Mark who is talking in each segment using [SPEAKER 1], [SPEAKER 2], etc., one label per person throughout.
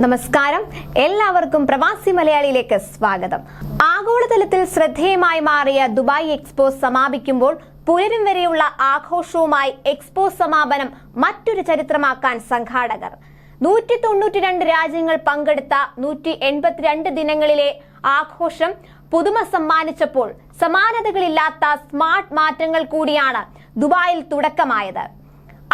[SPEAKER 1] നമസ്കാരം, എല്ലാവർക്കും പ്രവാസി മലയാളിയിലേക്ക് സ്വാഗതം. ആഗോളതലത്തിൽ ശ്രദ്ധേയമായി മാറിയ ദുബായ് എക്സ്പോ സമാപിക്കുമ്പോൾ പുലരും വരെയുള്ള ആഘോഷവുമായി എക്സ്പോ സമാപനം മറ്റൊരു ചരിത്രമാക്കാൻ സംഘാടകർ. 192 രാജ്യങ്ങൾ പങ്കെടുത്ത 182 ദിനങ്ങളിലെ ആഘോഷം പുതുമ സമ്മാനിച്ചപ്പോൾ സമാനതകളില്ലാത്ത സ്മാർട്ട് മാറ്റങ്ങൾ കൂടിയാണ് ദുബായിൽ തുടക്കമായത്.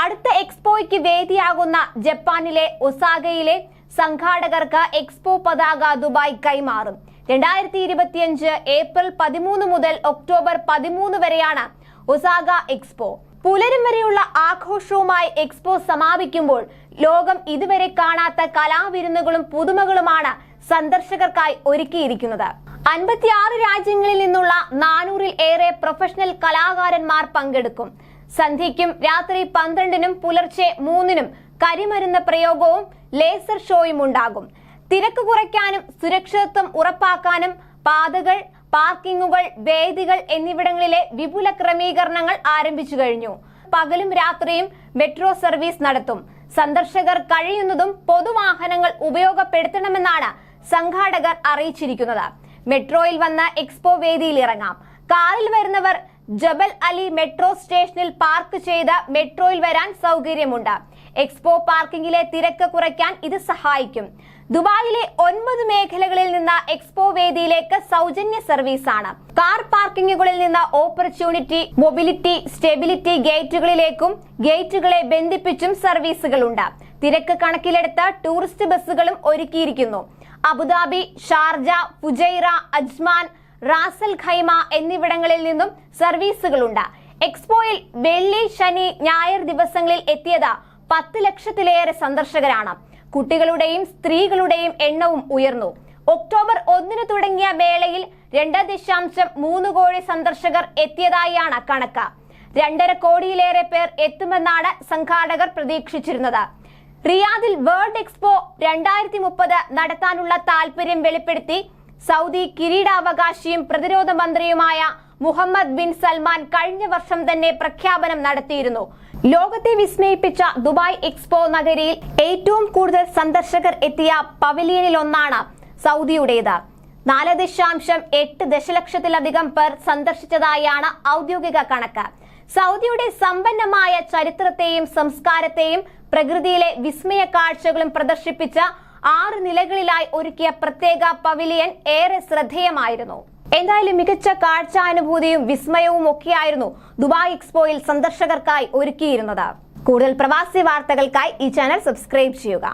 [SPEAKER 1] അടുത്ത എക്സ്പോയ്ക്ക് വേദിയാകുന്ന ജപ്പാനിലെ ഒസാഗയിലെ സംഘാടകർക്ക് എക്സ്പോ പതാക ദുബായ് കൈമാറും. 2025 ഏപ്രിൽ 13 മുതൽ ഒക്ടോബർ 13 വരെയാണ് ഒസാഗ എക്സ്പോ. പുലരും വരെയുള്ള ആഘോഷവുമായി എക്സ്പോ സമാപിക്കുമ്പോൾ ലോകം ഇതുവരെ കാണാത്ത കലാവിരുന്നുകളും പുതുമകളുമാണ് സന്ദർശകർക്കായി ഒരുക്കിയിരിക്കുന്നത്. 56 രാജ്യങ്ങളിൽ നിന്നുള്ള 400-ൽ ഏറെ പ്രൊഫഷണൽ കലാകാരന്മാർ പങ്കെടുക്കും. സന്ധ്യയ്ക്കും രാത്രി 12-നും പുലർച്ചെ 3-നും കരിമരുന്ന് പ്രയോഗവും ലേസർ ഷോയും ഉണ്ടാകും. തിരക്ക് കുറയ്ക്കാനും സുരക്ഷിതത്വം ഉറപ്പാക്കാനും പാതകൾ, പാർക്കിങ്ങുകൾ, വേദികൾ എന്നിവിടങ്ങളിലെ വിപുല ക്രമീകരണങ്ങൾ ആരംഭിച്ചു കഴിഞ്ഞു. പകലും രാത്രിയും മെട്രോ സർവീസ് നടത്തും. സന്ദർശകർ കഴിയുന്നതും പൊതുവാഹനങ്ങൾ ഉപയോഗപ്പെടുത്തണമെന്നാണ് സംഘാടകർ അറിയിച്ചിരിക്കുന്നത്. മെട്രോയിൽ വന്ന് എക്സ്പോ വേദിയിൽ ഇറങ്ങാം. കാറിൽ വരുന്നവർ ജബൽ അലി മെട്രോ സ്റ്റേഷനിൽ പാർക്ക് ചെയ്ത് മെട്രോയിൽ വരാൻ സൗകര്യമുണ്ട്. എക്സ്പോ പാർക്കിംഗിലെ തിരക്ക് കുറയ്ക്കാൻ ഇത് സഹായിക്കും. ദുബായിലെ 9 മേഖലകളിൽ നിന്ന് എക്സ്പോ വേദിയിലേക്ക് സൗജന്യ സർവീസാണ്. കാർ പാർക്കിങ്ങുകളിൽ നിന്ന് ഓപ്പർച്യൂണിറ്റി, മൊബിലിറ്റി, സ്റ്റെബിലിറ്റി ഗേറ്റുകളിലേക്കും ഗേറ്റുകളെ ബന്ധിപ്പിച്ചും സർവീസുകളുണ്ട്. തിരക്ക് കണക്കിലെടുത്ത് ടൂറിസ്റ്റ് ബസ്സുകളും ഒരുക്കിയിരിക്കുന്നു. Abu Dhabi, Sharjah, Fujairah, Ajman, Ras al Khaimah എന്നിവിടങ്ങളിൽ നിന്നും സർവീസുകളുണ്ട്. എക്സ്പോയിൽ വെള്ളി, ശനി, ഞായർ ദിവസങ്ങളിൽ എത്തിയത് 10 ലക്ഷത്തിലേറെ സന്ദർശകരാണ്. കുട്ടികളുടെയും സ്ത്രീകളുടെയും എണ്ണവും ഉയർന്നു. ഒക്ടോബർ 1 തുടങ്ങിയ വേളയിൽ 2.3 കോടി സന്ദർശകർ എത്തിയതായാണ് കണക്ക്. 2.5 കോടിയിലേറെ പേർ എത്തുമെന്നാണ് സംഘാടകർ പ്രതീക്ഷിച്ചിരുന്നത്. റിയാദിൽ വേൾഡ് എക്സ്പോ 2030 നടത്താനുള്ള താൽപര്യം വെളിപ്പെടുത്തി സൗദി കിരീടാവകാശിയും പ്രതിരോധ മന്ത്രിയുമായ മുഹമ്മദ് ബിൻ സൽമാൻ കഴിഞ്ഞ വർഷം തന്നെ പ്രഖ്യാപനം നടത്തിയിരുന്നു. ലോകത്തെ വിസ്മയിപ്പിച്ച ദുബായ് എക്സ്പോ നഗരിയിൽ ഏറ്റവും കൂടുതൽ സന്ദർശകർ എത്തിയ പവലിയനിലൊന്നാണ് സൗദിയുടേത്. 4.8 ദശലക്ഷത്തിലധികം പേർ സന്ദർശിച്ചതായാണ് ഔദ്യോഗിക കണക്ക്. സൗദിയുടെ സമ്പന്നമായ ചരിത്രത്തെയും സംസ്കാരത്തെയും പ്രകൃതിയിലെ വിസ്മയ കാഴ്ചകളും പ്രദർശിപ്പിച്ച 6 നിലകളിലായി ഒരുക്കിയ പ്രത്യേക പവലിയൻ ഏറെ ശ്രദ്ധേയമായിരുന്നു. എന്തായാലും മികച്ച കാഴ്ചാനുഭൂതിയും വിസ്മയവും ഒക്കെയായിരുന്നു ദുബായ് എക്സ്പോയിൽ സന്ദർശകർക്കായി ഒരുക്കിയിരുന്നത്. കൂടുതൽ പ്രവാസി വാർത്തകൾക്കായി ഈ ചാനൽ സബ്സ്ക്രൈബ് ചെയ്യുക.